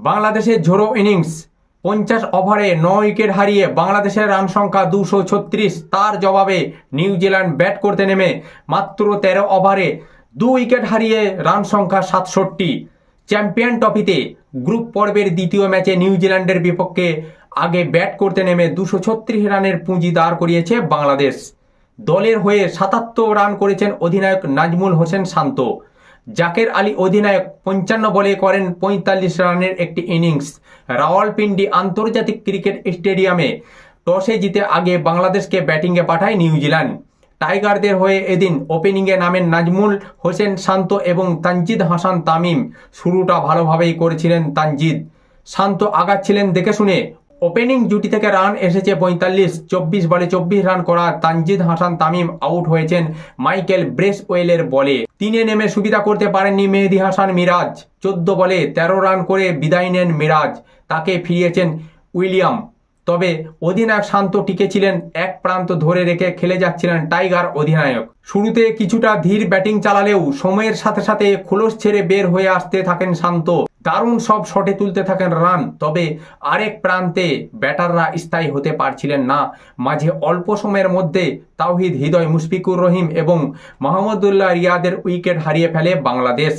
বাংলাদেশের ঝোড়ো ইনিংস 50 ওভারে 9 উইকেট হারিয়ে বাংলাদেশের রান সংখ্যা 236। তার জবাবে নিউজিল্যান্ড ব্যাট করতে নেমে মাত্র 13 ওভারে 2 উইকেট হারিয়ে রান সংখ্যা 67। চ্যাম্পিয়ন ট্রফিতে গ্রুপ পর্বের দ্বিতীয় ম্যাচে নিউজিল্যান্ডের বিপক্ষে আগে ব্যাট করতে নেমে 236 রানের পুঁজি দাঁড় করিয়েছে বাংলাদেশ। দলের হয়ে 77 রান করেছেন অধিনায়ক নাজমুল হোসেন শান্ত। জাকের আলী অধিনায়ক 55 বলে করেন 45 রানের একটি ইনিংস। রাওয়ালপিন্ডি আন্তর্জাতিক ক্রিকেট স্টেডিয়ামে টসে জিতে আগে বাংলাদেশকে ব্যাটিংয়ে পাঠায় নিউজিল্যান্ড। টাইগারদের হয়ে এদিন ওপেনিংয়ে নামেন নাজমুল হোসেন শান্ত এবং তানজিদ হাসান তামিম। শুরুটা ভালোভাবেই করেছিলেন তানজিদ, শান্ত আগাচ্ছিলেন দেখে শুনে। ওপেনিং জুটি থেকে রান এসেছে 45। 24 বলে 24 রান করা তানজিদ হাসান তামিম আউট হয়েছেন মাইকেল ব্রেসওয়েলের বলে। 3-এ নেমে সুবিধা করতে পারেননি মেহেদী হাসান মিরাজ। 14 বলে 13 রান করে বিদায় নেন মিরাজ, তাকে ফিরিয়েছেন উইলিয়াম। তবে অধিনায়ক শান্ত টিকেছিলেন, এক প্রান্ত ধরে রেখে খেলে যাচ্ছিলেন টাইগার অধিনায়ক। শুরুতে কিছুটা ধীর ব্যাটিং চালালেও সময়ের সাথে সাথে খোলস ছেড়ে বের হয়ে আসতে থাকেন শান্ত। দারুণ সব শটে তুলতে থাকেন রান। তবে আরেক প্রান্তে ব্যাটাররা স্থায়ী হতে পারছিলেন না। মাঝে অল্প সময়ের মধ্যে তাওহিদ হৃদয়, মুশফিকুর রহিম এবং মাহমুদুল্লাহ রিয়াদের উইকেট হারিয়ে ফেলে বাংলাদেশ।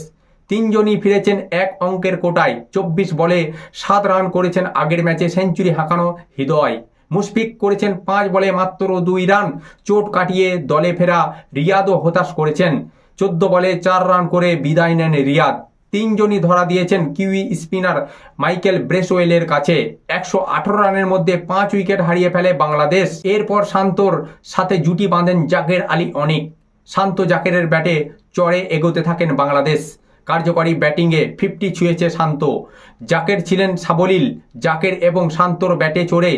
তিনজনই ফিরেছেন এক অঙ্কের কোটায়। 24 বলে 7 রান করেছেন আগের ম্যাচে সেঞ্চুরি হাঁকানো হৃদয়। মুশফিক করেছেন 5 বলে মাত্র 2 রান। চোট কাটিয়ে দলে ফেরা রিয়াদও হতাশ করেছেন। 14 বলে 4 রান করে বিদায় নেন রিয়াদ। তিনজনই ধরা দিয়েছেন কিউই স্পিনার মাইকেল ব্রেসওয়েলের কাছে। 118 রানের মধ্যে 5 উইকেট হারিয়ে ফেলে বাংলাদেশ। এরপর শান্তর সাথে জুটি বাঁধেন জাকের আলী অনিক। শান্ত জাকেরের ব্যাটে চড়ে এগোতে থাকেন বাংলাদেশ। কার্যকরী ব্যাটিংয়ে 50 ছুঁয়েছে শান্ত। জাকের ছিলেন সাবলীল। জাকের এবং শান্তর ব্যাটে চড়ে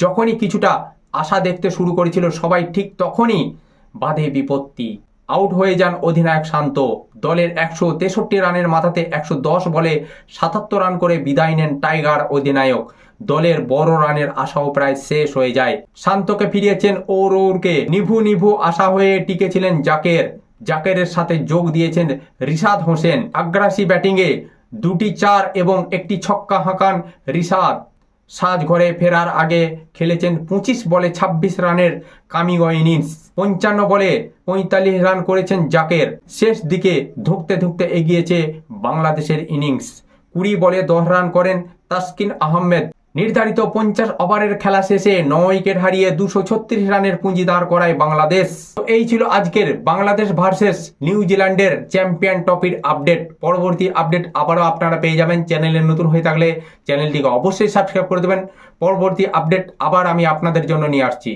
যখনই কিছুটা আশা দেখতে শুরু করেছিল সবাই, ঠিক তখনই বাধে বিপত্তি। আউট হয়ে যান অধিনায়ক শান্ত। দলের 163 রানের মাথাতে 110 বলে 77 রান করে বিদায় নেন টাইগার অধিনায়ক। দলের বড় রানের আশাও প্রায় শেষ হয়ে যায়। শান্তকে ফিরিয়েছেন ওরকে। নিভু নিভু আশা হয়ে টিকেছিলেন জাকের। জাকেরের সাথে যোগ দিয়েছেন রিশাদ হোসেন। আগ্রাসী ব্যাটিংয়ে 2টি 4 এবং একটি ছক্কা হাঁকান রিশাদ। সাজঘরে ফেরার আগে খেলেছেন 25 বলে 26 রানের কামিগো ইনিংস। 55 বলে 45 রান করেছেন জাকের। শেষ দিকে ধুঁকতে ধুঁকতে এগিয়েছে বাংলাদেশের ইনিংস। 20 বলে 10 রান করেন তাসকিন আহমেদ। নির্ধারিত 50 ওভারের খেলা শেষে 9 উইকেট হারিয়ে 236 রানের পুঁজি দাঁড় করায় বাংলাদেশ। তো এই ছিল আজকের বাংলাদেশ ভার্সেস নিউজিল্যান্ডের চ্যাম্পিয়ন ট্রফির আপডেট। পরবর্তী আপডেট আবারও আপনারা পেয়ে যাবেন। চ্যানেলে নতুন হয়ে থাকলে চ্যানেলটিকে অবশ্যই সাবস্ক্রাইব করে দেবেন। পরবর্তী আপডেট আবার আমি আপনাদের জন্য নিয়ে আসছি।